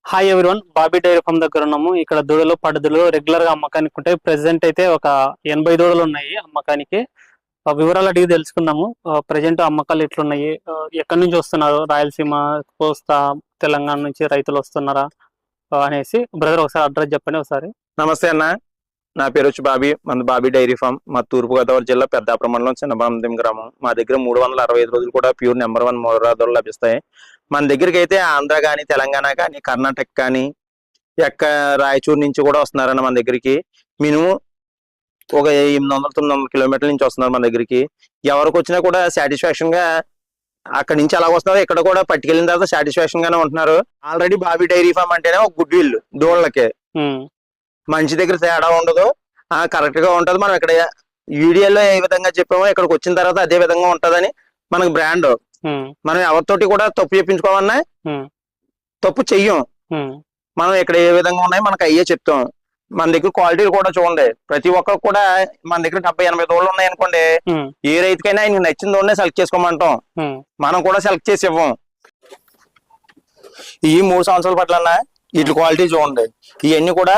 Hi everyone, Bobby dairy farm దగ్గర ఉన్నాము. ఇక్కడ దూడలు పడ్డదులు రెగ్యులర్ గా అమ్మకానికి ఉంటాయి. ప్రెసెంట్ అయితే ఒక 80 దూడలు ఉన్నాయి అమ్మకానికి. వివరాలు అడిగి తెలుసుకుందాము. ప్రెసెంట్ అమ్మకాలు ఎట్లున్నాయి, ఎక్కడి నుంచి వస్తున్నారు, రాయలసీమ, కోస్తా, తెలంగాణ నుంచి రైతులు వస్తున్నారా అనేసి. బ్రదర్ ఒకసారి అడ్రస్ చెప్పండి ఒకసారి. నమస్తే అన్న, నా పేరు వచ్చి బాబీ. మన బాబీ డైరీ ఫామ్ మా తూర్పుగోదావరి జిల్లా పెద్దాపురం మండలం చిన్నబాంతం గ్రామం. మా దగ్గర 365 రోజులు కూడా ప్యూర్ నెంబర్ 1 మూరాదులు లభిస్తాయి. మన దగ్గరికి అయితే ఆంధ్ర కానీ, తెలంగాణ కానీ, కర్ణాటక కానీ, రాయచూరు నుంచి కూడా వస్తున్నారన్న మన దగ్గరికి. మినిమం ఒక 800-900 కిలోమీటర్ల నుంచి వస్తున్నారు మన దగ్గరికి. ఎవరికి వచ్చినా కూడా సాటిస్ఫాక్షన్ గా అక్కడి నుంచి ఎలా వస్తున్నారు, ఇక్కడ కూడా పట్టుకెళ్ళిన తర్వాత సాటిస్ఫాక్షన్ గానే ఉంటున్నారు. ఆల్రెడీ బాబీ డైరీ ఫామ్ అంటేనే ఒక గుడ్ విల్ దూడలకి. మంచి దగ్గర తేడా ఉండదు, కరెక్ట్ గా ఉంటది. మనం ఇక్కడ వీడియోలో ఏ విధంగా చెప్పామో ఇక్కడికి వచ్చిన తర్వాత అదే విధంగా ఉంటదని మనకు బ్రాండ్. మనం ఎవరితోటి కూడా తప్పు చెప్పించుకోమన్నా తప్పు చెయ్యం. మనం ఇక్కడ ఏ విధంగా ఉన్నాయి మనకు అయ్యే చెప్తాం. మన దగ్గర క్వాలిటీలు కూడా చూడండి. ప్రతి ఒక్కరు కూడా మన దగ్గర 70-80 దూడలు ఉన్నాయి అనుకోండి, ఏ రైతుకైనా ఆయనకి నచ్చిన దూడనే సెలెక్ట్ చేసుకోమంటాం. మనం కూడా సెలెక్ట్ చేసి ఇవ్వం. ఈ 3 సంవత్సరాల పట్లన్నా వీటి క్వాలిటీ చూడండి. ఇవన్నీ కూడా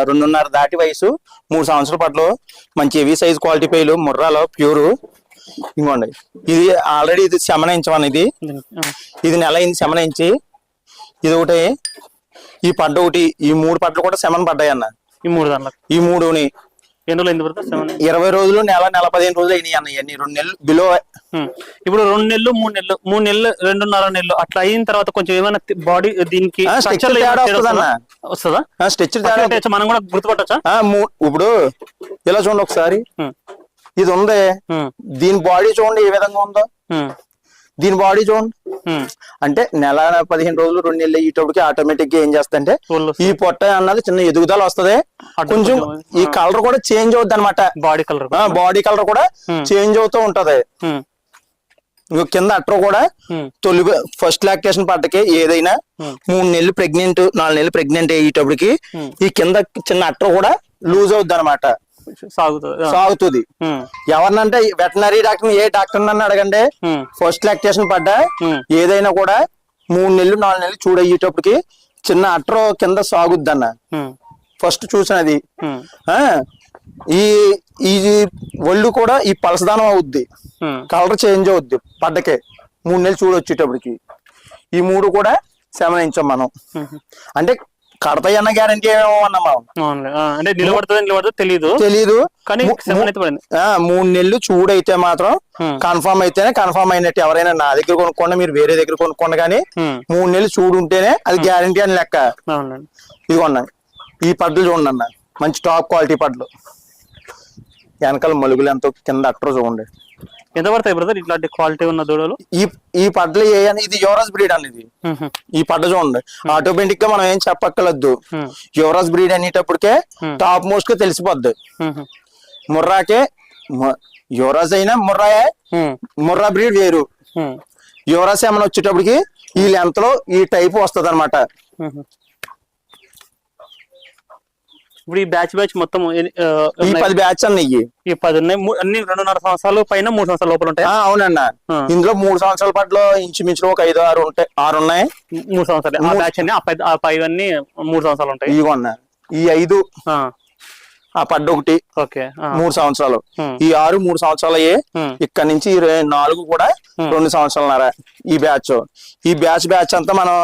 2.5 దాటి వయసు, 3 సంవత్సరాల పట్ల మంచి హెవీ సైజ్ క్వాలిటీ పేలు ముర్రాలో ప్యూర్. ఇంకోండి, ఇది ఆల్రెడీ ఇది శమనించమని, ఇది నెల అయింది శమనించి. ఇది ఒకటి, ఈ పడ్డ ఒకటి, ఈ 3 పడ్డలు కూడా శమన పడ్డాయి అన్న. ఈ 3 దాంట్లో ఈ 3ని 20 రోజులు, నెల 15 రోజులు అయినాయి అన్న. ఇవన్నీ 2 నెలలు బిలో. ఇప్పుడు 2 నెలలు 3 నెలలు 3 నెలలు 2.5 నెలలు అట్లా అయిన తర్వాత కొంచెం ఏమైనా బాడీ దీనికి వస్తుందా? స్ట్రక్చర్ మనం కూడా గుర్తుపట్టచ్చా? ఇప్పుడు ఇలా చూడండి ఒకసారి, ఇది ఉంది. దీని బాడీ చూడండి ఏ విధంగా ఉందో. దీని బాడీ చూడండి. అంటే నెల 15 రోజులు 2 నెలలు అయ్యేటప్పటికి ఆటోమేటిక్ గా ఏం చేస్తంటే ఈ పొట్ట అన్నది చిన్న ఎదుగుదల వస్తుంది. కొంచెం ఈ కలర్ కూడా చేంజ్ అవుద్ది అనమాట. బాడీ కలర్ కూడా చేంజ్ అవుతూ ఉంటది. కింద అట్ర కూడా తొలి ఫస్ట్ లాక్టేషన్ పడ్డకి ఏదైనా 3 నెలలు ప్రెగ్నెంట్, 4 నెలలు ప్రెగ్నెంట్ అయ్యేటప్పటికి ఈ కింద చిన్న అట్ర కూడా లూజ్ అవుద్ది అనమాట, సాగుతుంది. ఎవరినంటే వెటనరీ డాక్టర్, ఏ డాక్టర్ నన్ను అడగండి, ఫస్ట్ లాక్టేషన్ పడ్డా ఏదైనా కూడా 3 నెలలు 4 నెలలు చూడయ్యేటప్పటికి చిన్న అట్ర కింద సాగుద్ది అన్న. ఫస్ట్ చూసినది ఈ ఒళ్ళు కూడా ఈ పలసదానం అవుద్ది, కలర్ చేంజ్ అవుద్ది పడ్డకే 3 నెలలు చూడొచ్చేటప్పటికి. ఈ 3 కూడా శమనించాం మనం. అంటే కడతాయి అన్న గ్యారంటీ ఏమన్నా తెలీదు. కానీ 3 నెలలు చూడైతే మాత్రం కన్ఫర్మ్ అయితేనే కన్ఫర్మ్ అయినట్టు. ఎవరైనా నా దగ్గర కొనుక్కోండి, మీరు వేరే దగ్గర కొనుక్కోండి, కానీ 3 నెలలు చూడు ఉంటేనే అది గ్యారంటీ అని లెక్క. ఇదిగోండి, ఈ పడ్లు చూడండి అన్న, మంచి టాప్ క్వాలిటీ పడ్లు. వెనకాల మలుగులు ఎంతో, కింద అట్ర చూడండి. ఎంత పడతాయి బ్రదర్ ఇట్లాంటి క్వాలిటీ ఉన్న దూడలు? ఈ పడ్లు ఇది యువరాజ్ బ్రీడ్ అనేది. ఈ పడ్డ చూడండి, ఆటోమేటిక్ గా మనం ఏం చెప్పక్కర్లేదు. యువరాజ్ బ్రీడ్ అనేటప్పటికే టాప్ మోస్ట్ గా తెలిసిపోద్ది. ముర్రాకే యువరాజ్ అయినా ముర్రాయే, ముర్రా బ్రీడ్ వేరు. యువరాజ్ ఏమైనా వచ్చేటప్పటికి ఈ లెంత్ లో ఈ టైప్ వస్తుంది అనమాట. ఇప్పుడు ఈ బ్యాచ్ మొత్తం ఈ 10 బ్యాచ్ అన్నయ్యి. ఈ 10 ఉన్నాయి. అన్ని 2.5 సంవత్సరాలు పైన 3 సంవత్సరాల లోపల ఉంటాయి. అవునన్నా, ఇందులో 3 సంవత్సరాల పట్ల ఇంచుమించు ఒక 5-6 ఉంటాయి. 6 ఉన్నాయి. 3 సంవత్సరాలు బ్యాచ్ అన్ని. ఆ 5 అన్ని 3 సంవత్సరాలు ఉంటాయి. ఇవన్నా ఈ 5, ఆ పడ్డ ఒకటి 3 సంవత్సరాలు, ఈ 6 3 సంవత్సరాలు అయ్యే. ఇక్కడ నుంచి 4 కూడా 2 సంవత్సరాలన్నర. ఈ బ్యాచ్ అంతా మనం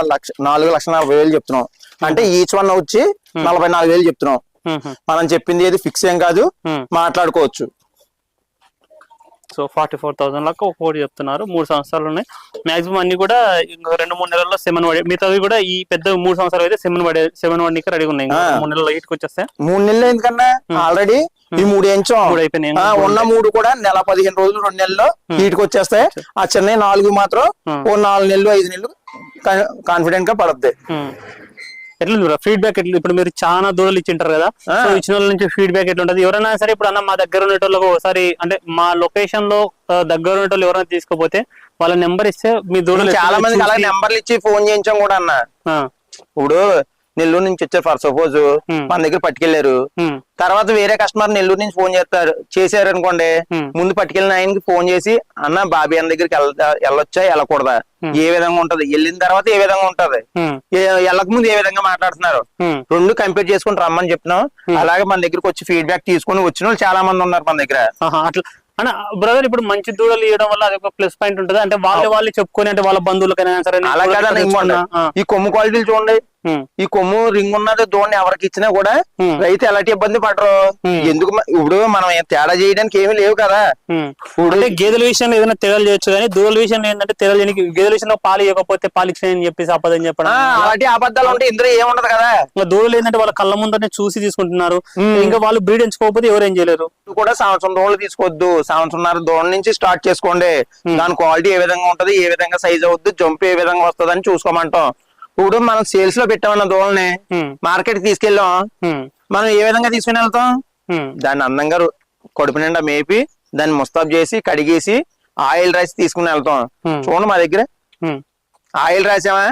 4,40,000 చెప్తున్నాం. అంటే ఈచ్ వన్ వచ్చి 44,000 చెప్తున్నాం. మనం చెప్పింది ఏది ఫిక్స్ ఏం కాదు, మాట్లాడుకోవచ్చు. సో 44,000 లాగా ఒకటి చెప్తున్నారు. 3 సంవత్సరాలు ఉన్నాయి. మాక్సిమం అన్ని కూడా ఇంకా 2-3 నెలల్లో సెమన్ పడే, మిగతావి కూడా ఈ పెద్ద 3 సంవత్సరాలు అయితే సెమన్ పడడానికి రెడీ ఉన్నాయి. 3 నెలల్లో హీట్కి వచ్చేస్తే 3 నెలలు ఎందుకన్నా ఆల్రెడీ ఈ 3 అయిపోయినాయి. ఉన్న 3 కూడా నెల 15 రోజులు 2 నెలల్లో హీట్కి వచ్చేస్తాయి. ఆ చిన్న 4 మాత్రం ఓ 4 నెలలు 5 నెలలు కాన్ఫిడెంట్ గా పడద్ది. ఎట్లా ఫీడ్బ్యాక్ ఎట్లా? ఇప్పుడు మీరు చాలా దూడలు ఇచ్చింటారు కదా, ఇచ్చిన వాళ్ళ నుంచి ఫీడ్బ్యాక్ ఎట్లా ఉంటుంది? ఎవరైనా సరే ఇప్పుడు అన్న మా దగ్గర ఉండేటోళ్ళకి ఒకసారి, అంటే మా లొకేషన్ లో దగ్గర ఉండేటోళ్ళు ఎవరైనా తీసుకుపోతే వాళ్ళ నెంబర్ ఇస్తే మీ దూడలు చాలా మంది అలా నెంబర్లు ఇచ్చి ఫోన్ చేయించాం కూడా అన్న. ఇప్పుడు నెల్లూరు నుంచి వచ్చారు ఫర్ సపోజ్ మన దగ్గర పట్టుకెళ్లారు. తర్వాత వేరే కస్టమర్ నెల్లూరు నుంచి ఫోన్ చేశారు అనుకోండి, ముందు పట్టుకెళ్ళిన ఆయనకి ఫోన్ చేసి అన్న బాబీ అన్న దగ్గరికి వెళ్ళొచ్చా వెళ్ళకూడదా, ఏ విధంగా ఉంటది, వెళ్ళిన తర్వాత ఏ విధంగా ఉంటది, వెళ్ళక ముందు ఏ విధంగా మాట్లాడుతున్నారు, రెండు కంపేర్ చేసుకుని రమ్మని చెప్తున్నాం. అలాగే మన దగ్గరకు వచ్చి ఫీడ్బ్యాక్ తీసుకుని వచ్చిన వాళ్ళు చాలా మంది ఉన్నారు మన దగ్గర. అట్లా అన్న బ్రదర్, ఇప్పుడు మంచి దూడలు ఇవ్వడం వల్ల అది ఒక ప్లస్ పాయింట్ ఉంటుంది. అంటే వాళ్ళు చెప్పుకొని అంటే వాళ్ళ బంధువులకైనా సరే అలా కదా. ఈ కొమ్ము క్వాలిటీలు చూడండి, ఈ కొమ్ము రింగ్ ఉన్నది దూడని ఎవరికి ఇచ్చినా కూడా రైతు ఎలాంటి ఇబ్బంది పడరు. ఎందుకు ఇప్పుడు మనం తేడా చేయడానికి ఏమీ లేవు కదా. ఇప్పుడు గేదెల విషయంలో ఏదైనా తేడాలు చేయొచ్చు, కానీ దూడల విషయంలో ఏంటంటే తేడాలు చేయడానికి గేదెల విషయంలో పాలు ఇవ్వకపోతే పాలు ఇచ్చాయని చెప్పేసి అబద్ధం చెప్పడం, అలాంటి అబద్ధాలు ఉంటే ఇందులో ఏముండదు కదా. ఇంకా దూడలు ఏంటంటే వాళ్ళ కళ్ళ ముందరనే చూసి తీసుకుంటున్నారు. ఇంకా వాళ్ళు బ్రీడ్ ఎంచుకోకపోతే ఎవరు ఏం చేయలేరు. కూడా సంవత్సరం దూడలు తీసుకోవద్దు, సంవత్సరంన్నర దూడ నుంచి స్టార్ట్ చేసుకోండి. దాని క్వాలిటీ ఏ విధంగా ఉంటది, ఏ విధంగా సైజ్ అవుద్ది, జంప్ ఏ విధంగా వస్తుంది అని చూసుకోమంటాం. ఇప్పుడు మనం సేల్స్ లో పెట్టామన్న దూడల్ని మార్కెట్ కి తీసుకెళ్ళాం, మనం ఏ విధంగా తీసుకుని వెళ్తాం, దాన్ని అందంగా కడుపు నిండా మేపి దాన్ని ముస్తాబ్ చేసి కడిగేసి ఆయిల్ రైస్ తీసుకుని వెళ్తాం. చూడండి మా దగ్గర ఆయిల్ రాసామా,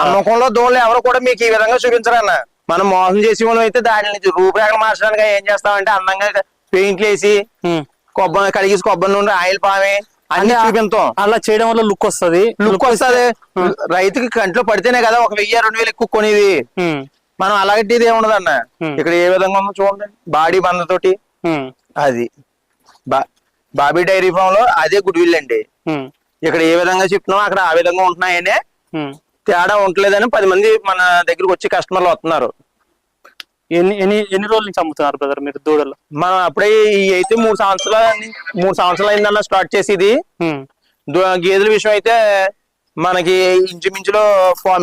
అమ్మకంలో దూడలు ఎవరు కూడా మీకు ఈ విధంగా చూపించరన్న. మనం మోసం చేసి మనం అయితే దాని రూపురేఖలు మార్చడానికి ఏం చేస్తామంటే అందంగా పెయింట్లు వేసి కొబ్బరి కడిగేసి కొబ్బరి నుండి ఆయిల్ పామే అన్ని చూపిస్తాం. అలా చేయడం వల్ల లుక్ వస్తుంది. రైతుకి కంట్లో పడితేనే కదా 1000-2000 ఎక్కువ కొనేది. మనం అలాంటిది ఏముండదు అన్న. ఇక్కడ ఏ విధంగా ఉందో చూడండి, బాడీ బందతోటి అది బాబీ డైరీ ఫామ్ లో అదే గుడ్ విల్ అండి. ఇక్కడ ఏ విధంగా చెప్తున్నాం అక్కడ ఆ విధంగా ఉంటున్నాయనే, తేడా ఉండలేదని 10 మంది మన దగ్గరకు వచ్చి కస్టమర్లు వస్తున్నారు. ఎన్ని రోజుల నుంచి అమ్ముతున్నారు బ్రదర్ మీరు దూడలు? మనం అప్పుడే అయితే 3 సంవత్సరాలు అయిందన్న స్టార్ట్ చేసి. ఇది గేదెల విషయం అయితే మనకి ఇంచుమించులో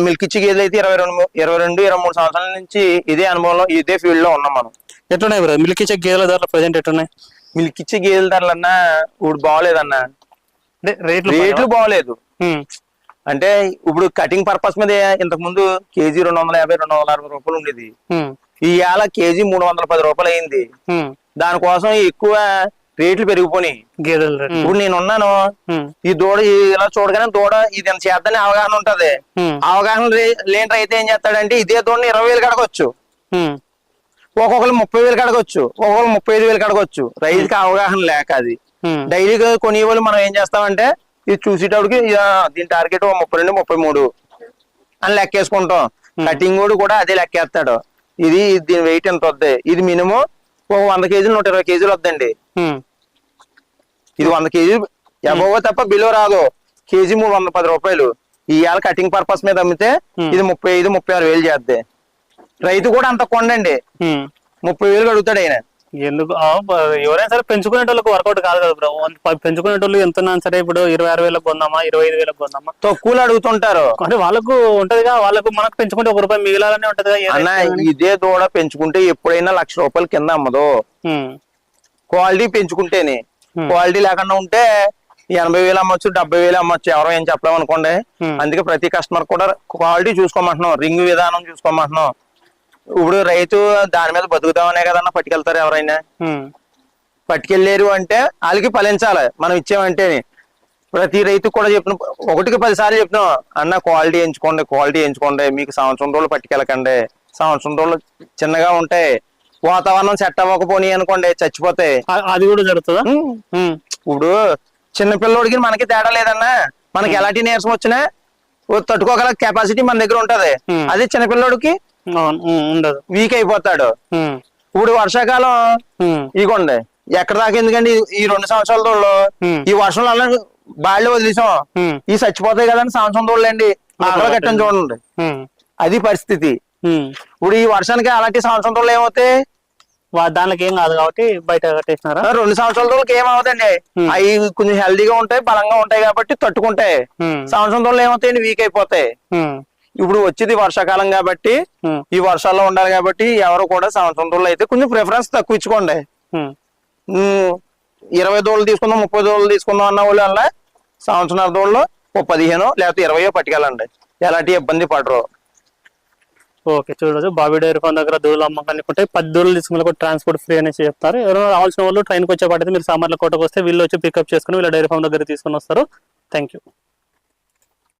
మిల్క్ ఇచ్చి గేదెలు అయితే 22-23 సంవత్సరాల నుంచి ఇదే అనుభవంలో ఇదే ఫీల్డ్ లో ఉన్నాం మనం. ఎట్లున్నాయి బ్రదర్ మిల్క్ ఇచ్చే గేదెల ధరలు ప్రెసెంట్ ఎట్లున్నాయి? మిల్క్ ఇచ్చే గేదెల ధరలు అన్నా ఇప్పుడు బాగోలేదన్న, రేట్లు బాగోలేదు. అంటే ఇప్పుడు కటింగ్ పర్పస్ మీద ఇంతకు ముందు కేజీ 250-260 రూపాయలు ఉండేది, ఇవాళ కేజీ 310 రూపాయలు అయింది. దానికోసం ఎక్కువ రేట్లు పెరిగిపోయి గేదెలు. ఇప్పుడు నేనున్నాను, ఈ దూడ ఇలా చూడగానే దూడ ఇది ఎంత చేద్దని అవగాహన ఉంటది. అవగాహన లేని రైతు ఏం చేస్తాడంటే ఇదే దూడని 20,000 కడగొచ్చు, ఒక్కొక్కరు 30,000 కడగొచ్చు, ఒక్కొక్కరు 35,000 కడగొచ్చు. రైతుకి అవగాహన లేక అది డైలీగా కొనే వాళ్ళు మనం ఏం చేస్తామంటే ఇది చూసేటప్పటికి దీని టార్గెట్ 32-33 అని లెక్కేసుకుంటాం. కటింగ్ కూడా అదే లెక్కేస్తాడు. ఇది దీని వెయిట్ ఎంత వద్ది, ఇది మినిమం 100 కేజీలు 120 కేజీలు వద్దండి. ఇది 100 కేజీలు అబోవ్ తప్ప బిలో రాదు. కేజీ 310 రూపాయలు. ఇవాళ కటింగ్ పర్పస్ మీద అమ్మితే ఇది 35-36 వేలు చేద్ది. రైతు కూడా అంత కొండండి, 30,000 అడుగుతాడు ఆయన. ఎందుకు ఎవరైనా సరే పెంచుకునేటోళ్ళకి వర్కౌట్ కాదు కదా బ్రో. పెంచుకునేటోళ్ళు ఎంత సరే ఇప్పుడు 26,000 కొందామా 25,000 కొందామా తక్కువలు అడుగుతుంటారు. అంటే వాళ్ళకు ఉంటదిగా, వాళ్ళకు మనకు పెంచుకుంటే 1 రూపాయి మిగిలాలనే ఉంటది అన్న. ఇదే దూడ పెంచుకుంటే ఎప్పుడైనా 1,00,000 రూపాయల కింద అమ్మదు. క్వాలిటీ పెంచుకుంటేనే, క్వాలిటీ లేకుండా ఉంటే 80,000 అమ్మొచ్చు, 70,000 అమ్మొచ్చు, ఎవరో ఏం చెప్పలేము అనుకోండి. అందుకే ప్రతి కస్టమర్ కూడా క్వాలిటీ చూసుకోమంటున్నాం, రింగ్ విధానం చూసుకోమంటున్నాం. ఇప్పుడు రైతు దాని మీద బతుకుతామనే కదన్నా పట్టుకెళ్తారు. ఎవరైనా పట్టుకెళ్ళారు అంటే వాళ్ళకి ఫలించాలి మనం ఇచ్చామంటే. ప్రతి రైతు కూడా చెప్తున్నాం, 1కి 10 సార్లు చెప్తున్నాం, అన్న క్వాలిటీ ఎంచుకోండి, మీకు సంవత్సరం రోజులు పట్టుకెళ్ళకండి. సంవత్సరం రోజులు చిన్నగా ఉంటాయి, వాతావరణం సెట్ అవ్వకపోని అనుకోండి చచ్చిపోతాయి. అది కూడా జరుగుతుందా? ఇప్పుడు చిన్నపిల్లోడికి మనకి తేడా లేదన్నా. మనకి ఎలాంటి నీరసం వచ్చినా తట్టుకోగల కెపాసిటీ మన దగ్గర ఉంటది. అదే చిన్నపిల్లోడికి ఉండదు, వీక్ అయిపోతాడు. ఇప్పుడు వర్షాకాలం ఇగోండి ఎక్కడ దాకా ఎందుకండి ఈ 2 సంవత్సరాల దూడలు ఈ వర్షంలో బాళ్ళు వదిలేసాం, ఈ చచ్చిపోతాయి కదండి సంవత్సరం దూడలండి. ఆకలి కట్టని చూడండి, అది పరిస్థితి. ఇప్పుడు ఈ వర్షానికి అలాంటి సంవత్సరం దూడలు ఏమవుతాయి, దానికి ఏం కాదు కాబట్టి బయట కట్టేసినారా. 2 సంవత్సరాల దూడలకి ఏమవుతండి, అవి కొంచెం హెల్దీగా ఉంటాయి, బలంగా ఉంటాయి కాబట్టి తట్టుకుంటాయి. సంవత్సరం దూడలు ఏమవుతాయండి, వీక్ అయిపోతాయి. ఇప్పుడు వచ్చేది వర్షాకాలం కాబట్టి ఈ వర్షాల్లో ఉండాలి కాబట్టి ఎవరు కూడా సంవత్సరం దూడలు అయితే కొంచెం ప్రిఫరెన్స్ తక్కువ ఇచ్చుకోండి. 20 దూడలు తీసుకుందాం 30 దూడలు తీసుకుందాం అన్న వాళ్ళు వల్ల సంవత్సరం దూడలు 15 లేకపోతే 20 పట్టుకెళ్ళండి, ఎలాంటి ఇబ్బంది పడరు. ఓకే చూడవచ్చు, బాబీ డైరీ ఫామ్ దగ్గర దూడలు అమ్మకానికి ఉంటాయి. 10 దూడలు తీసుకున్న ట్రాన్స్పోర్ట్ ఫ్రీ అనేసి చెప్తారు. ఎవరైనా రావాల్సిన వాళ్ళు ట్రైన్కి వచ్చే పడితే మీరు సామర్లకోటకు వస్తే వీళ్ళు వచ్చి పికప్ చేసుకుని వీళ్ళ డైరీ ఫామ్ దగ్గర తీసుకుని వస్తారు. Thank you.